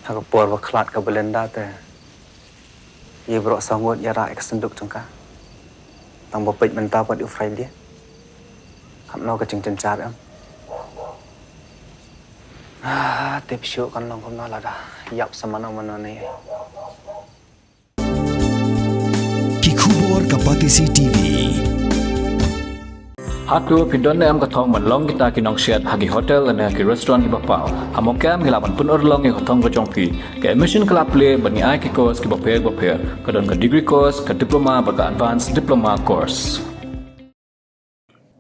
Aku por waklat ke Belanda te. Ia berok sangut ya rak kesenduk cengka. Tang bopet mentah buat ufrai dia. Kam no ke ceng cencar am. Tip syuk kan long kom no lah dah. Yap sama no mana ni. Kikubor Kapatisi TV. Hatu pindon am kathong manlong kita kinong shed hagi hotel ane ki restaurant ki bapau hamokam hilaban pun orlong ki kathong ko jongpi ke admission club play bani ai ki course ki baper kadon ka degree course ka diploma baga advanced diploma course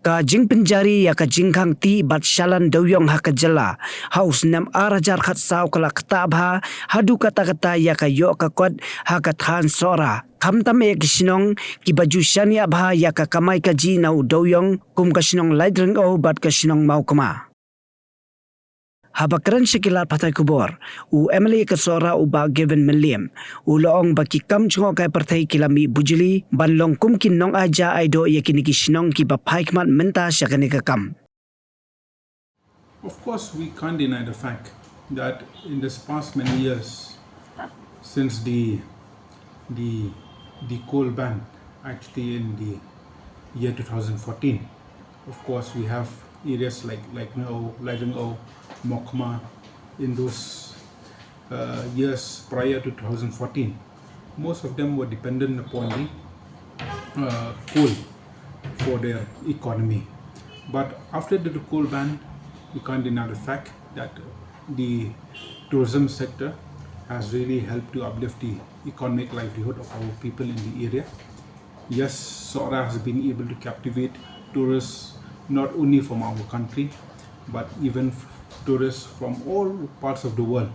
ka jing penjari ya ka jingkhang ti bat shalan Dewïong ha ka jala haus nam arajar khat saw kala kitab ha hadu kata ya ka yo ka kod ha ka than sora kam tam ek sinong ki baju shania bha ya ka kamai ka ji nau Dewïong kum ka sinong Laitryngew bat ka sinong Mawkma habakran shikilat patai kubor u emily ka sora u ba Gavin Mylliem u loong baki kam chungo kai partai kilami bujili ban long kum kin nong aja aido yakini ki sinong ki ba Phaikhmat menta shakani ka kam. Of course, we can't deny the fact that in this past many years, since the coal ban, actually in the year 2014, of course we have areas like Laitryngew, Mawkma, in those years prior to 2014. Most of them were dependent upon the coal for their economy. But after the coal ban, we can't deny the fact that the tourism sector has really helped to uplift the economic livelihood of our people in the area. Yes, Sora has been able to captivate tourists not only from our country, but even tourists from all parts of the world.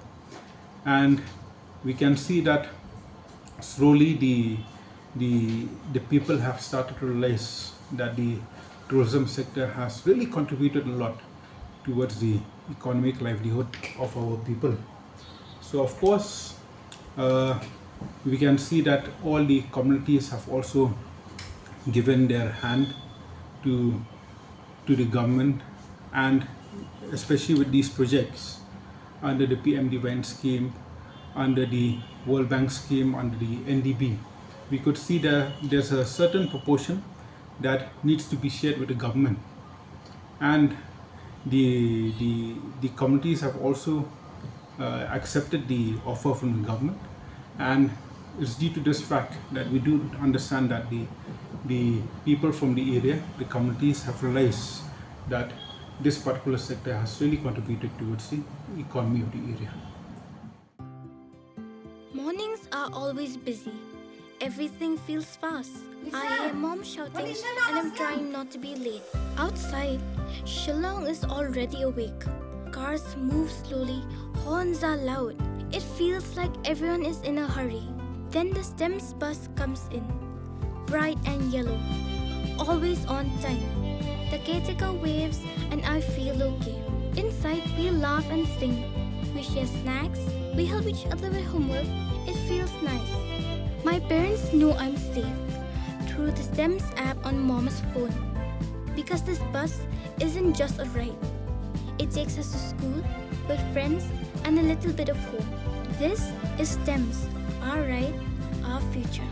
And we can see that slowly the people have started to realize that the tourism sector has really contributed a lot towards the economic livelihood of our people. So of course, we can see that all the communities have also given their hand to the government, and especially with these projects under the PM Dewïong scheme, under the World Bank scheme, under the NDB, we could see that there's a certain proportion that needs to be shared with the government, and the communities have also accepted the offer from the government. And it's due to this fact that we do understand that the people from the area, the communities, have realized that this particular sector has really contributed towards the economy of the area. Mornings are always busy. Everything feels fast. I hear mom shouting and I'm trying not to be late. Outside, Shillong is already awake. Cars move slowly, horns are loud. It feels like everyone is in a hurry. Then the STEMS bus comes in, bright and yellow, always on time. The caretaker waves and I feel okay. Inside, we laugh and sing. We share snacks. We help each other with homework. It feels nice. My parents know I'm safe through the STEMS app on mom's phone. Because this bus isn't just a ride. It takes us to school with friends and a little bit of hope. This is STEMS, our ride, our future.